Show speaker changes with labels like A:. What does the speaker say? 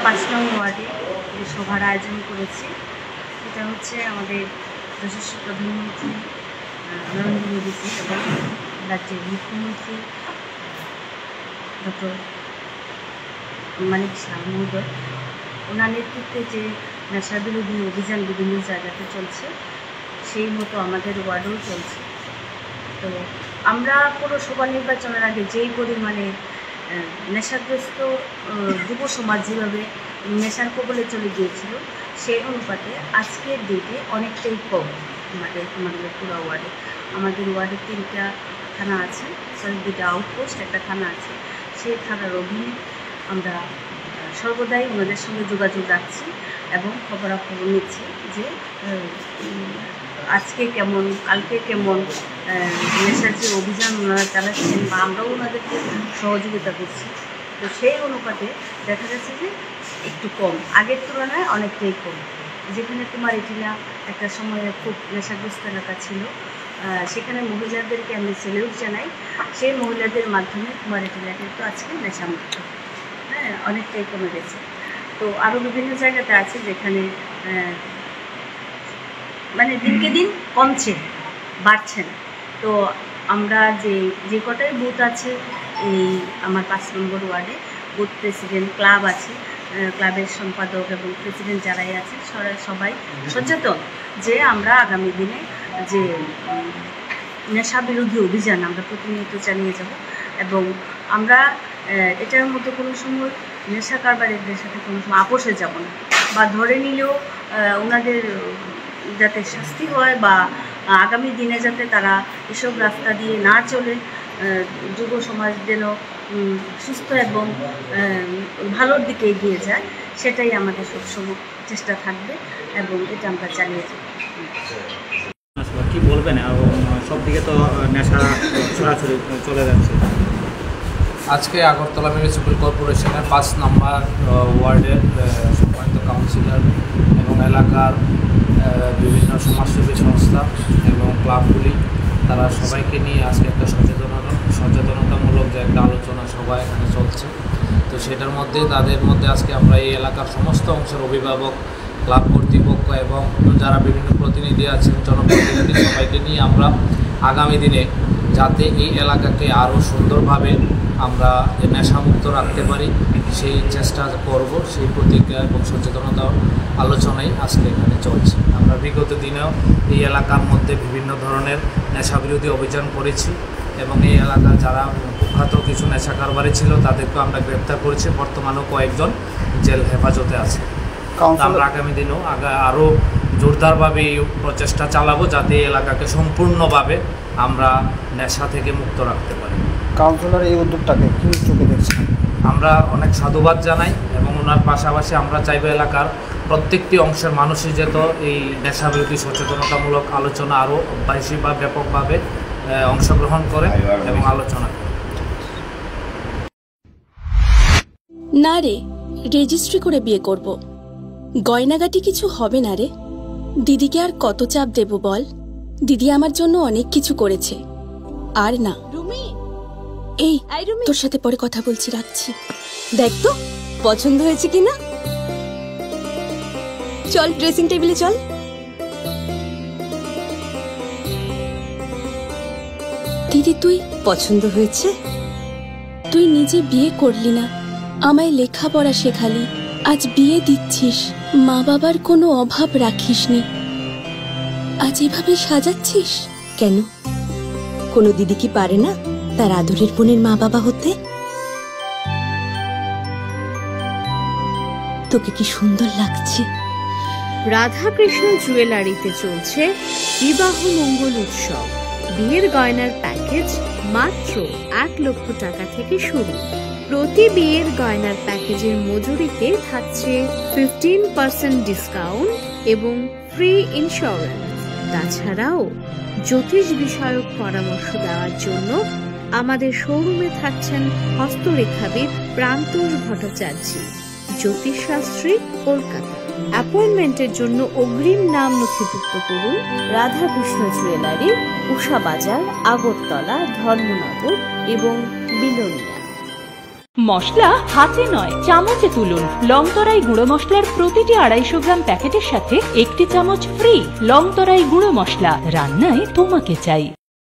A: 5 নং ওয়ার্ডে এই সভার আয়োজন করেছি। এটা হচ্ছে আমাদের যশস্বী প্রধানমন্ত্রী নরেন্দ্র মোদীজি এবং রাজ্যের মুখ্যমন্ত্রী ডক্টর মানিক শাহ মহোদয়, ওনার নেতৃত্বে যে নেশা বিরোধী অভিযান বিভিন্ন জায়গাতে চলছে, সেই মতো আমাদের ওয়ার্ডেও চলছে। তো আমরা পৌরসভা নির্বাচনের আগে যেই পরিমাণে নেশাগ্রস্ত যুব সমাজ যেভাবে নেশার কবলে চলে গিয়েছিল, সেই অনুপাতে আজকের ডেটে অনেকটাই কম আমাদের পুরো ওয়ার্ডে। আমাদের ওয়ার্ডে 3টা থানা আছে, 2টা আউটপোস্ট, একটা থানা আছে। সেই থানার অধীনে আমরা সর্বদাই ওনাদের সঙ্গে যোগাযোগ রাখছি এবং খবরাখবর নিচ্ছি যে আজকে কেমন, কালকে কেমন নেশার যে অভিযান ওনারা চালাচ্ছেন বা আমরাও ওনাদেরকে সহযোগিতা করছি। তো সেই অনুপাতে দেখা যাচ্ছে যে একটু কম, আগের তুলনায় অনেকটাই কম। যেখানে কুমারীটিলা একটা সময়ে খুব নেশাগ্রস্ত এলাকা ছিল, সেখানে মহিলাদেরকে আমি সেলিউট জানাই। সেই মহিলাদের মাধ্যমে কুমারীটিলা কিন্তু আজকে নেশামুক্ত, হ্যাঁ, অনেকটাই কমে গেছে। তো আরও বিভিন্ন জায়গাতে আছে যেখানে মানে দিনকে দিন কমছে, বাড়ছে না। তো আমরা যে কটাই বুথ আছে এই আমার 5 নম্বর ওয়ার্ডে, বুথ প্রেসিডেন্ট, ক্লাব আছে, ক্লাবের সম্পাদক এবং প্রেসিডেন্ট যারাই আছে সবাই সচেতন যে আমরা আগামী দিনে যে নেশা বিরোধী অভিযান আমরা প্রতিনিয়ত চালিয়ে যাব এবং আমরা এটার মধ্যে কোনো সময় নেশা কারবারিদের সাথে কোনো সময় আপোষে যাব না, বা ধরে নিলেও ওনাদের যাতে শাস্তি হয় বা আগামী দিনে যাতে তারা এসব রাস্তা দিয়ে না চলে যুব সমাজ যেন সুস্থ এবং ভালোর দিকে এগিয়ে যায়, সেটাই আমাদের সবসময় চেষ্টা থাকবে এবং এটা আমরা চালিয়ে যাব।
B: কি বলবেন, সব দিকে তো নেশা ছড়াছড়ি চলে যাচ্ছে।
C: আজকে আগরতলা মিউনিসিপ্যাল কর্পোরেশনের 5 নম্বর ওয়ার্ডের সম্মানিত কাউন্সিলর এবং এলাকার বিভিন্ন সমাজসেবী সংস্থা এবং ক্লাবগুলি, তারা সবাইকে নিয়ে আজকে একটা সচেতনতামূলক যে একটা আলোচনা সভা এখানে চলছে। তো সেটার মধ্যে তাদের মধ্যে আজকে আমরা এই এলাকার সমস্ত অংশের অভিভাবক, ক্লাব কর্তৃপক্ষ এবং যারা বিভিন্ন প্রতিনিধি আছেন, জনপ্রতিনিধি, সবাইকে নিয়ে আমরা আগামী দিনে যাতে এই এলাকাকে আরও সুন্দরভাবে আমরা নেশামুক্ত রাখতে পারি সেই চেষ্টা করব, সেই প্রতিজ্ঞা এবং সচেতনতা আলোচনাই আজকে এখানে চলছে। আমরা বিগত দিনেও এই এলাকার মধ্যে বিভিন্ন ধরনের নেশাবিরোধী অভিযান করেছি এবং এই এলাকার যারা কুখ্যাত কিছু নেশা কারবারি ছিল তাদেরকে আমরা গ্রেপ্তার করেছি। বর্তমানেও কয়েকজন জেল হেফাজতে আছে। আমরা আগামী দিনেও আরও জোরদারভাবে এই প্রচেষ্টা চালাবো যাতে এই এলাকাকে সম্পূর্ণভাবে আমরা নেশা থেকে মুক্ত রাখতে পারি।
D: কাউন্সিলর এই উদ্যোগটাকে কী চোখে দেখছেন?
C: আমরা অনেক সাধুবাদ জানাই এবং ওনার পাশাপাশি আমরা চাইব এলাকার প্রত্যেকটি অংশের মানুষই যেত এই নেশাবিরোধী সচেতনতামূলক আলোচনা আরও বেশি বা ব্যাপকভাবে অংশগ্রহণ করে এবং আলোচনা করে।
E: না রে, রেজিস্ট্রি করে বিয়ে করব। গয়নাগাটি কিছু হবে না রে। দিদিকে আর কত চাপ দেব বল? দিদি আমার জন্য অনেক কিছু করেছে। আর না, এই তোর সাথে পরে কথা বলছি, রাখছি। দেখ তো পছন্দ হয়েছে কিনা। চল ড্রেসিং টেবিলে চল। দিদি তুই পছন্দ হয়েছে? তুই নিজে বিয়ে করলি না, আমায় লেখাপড়া শেখালি, আজ বিয়ে দিচ্ছিস, মা বাবার কোনো অভাব রাখিসনি, আজ এভাবে সাজাচ্ছিস কেন? কোনো দিদি কি পারে না তার আদরের বোনের মা বাবা হতে? তোকে কি সুন্দর লাগছে।
F: রাধাকৃষ্ণ জুয়েলারিতে চলছে বিবাহ মঙ্গল উৎসব। বিয়ের গয়নার প্যাকেজ মাত্র 1 লক্ষ টাকা থেকে শুরু। প্রতি বিয়ের গয়নার প্যাকেজের মজুরিতে থাকছে 15% ডিসকাউন্ট এবং ফ্রি ইন্স্যুরেন্স। তাছাড়াও জ্যোতিষ বিষয়ক পরামর্শ দেওয়ার জন্য আমাদের শোরুমে থাকছেন হস্তরেখাবিদ প্রান্তোষ ভট্টাচার্য, জ্যোতিষশাস্ত্রী, কলকাতা। অ্যাপয়েন্টমেন্টের জন্য অগ্রিম নাম নথিভুক্ত করুন রাধাকৃষ্ণ জুয়েলারি, উষা বাজার, আগরতলা, ধর্মনগর এবং বিলোনিয়া।
G: মশলা হাতে নয় চামচে তুলুন। লংতরাই গুঁড়ো মশলার প্রতিটি 250 গ্রাম প্যাকেটের সাথে 1 চামচ ফ্রি। লংতরাই গুঁড়ো মশলা, রান্নায় তোমাকে চাই।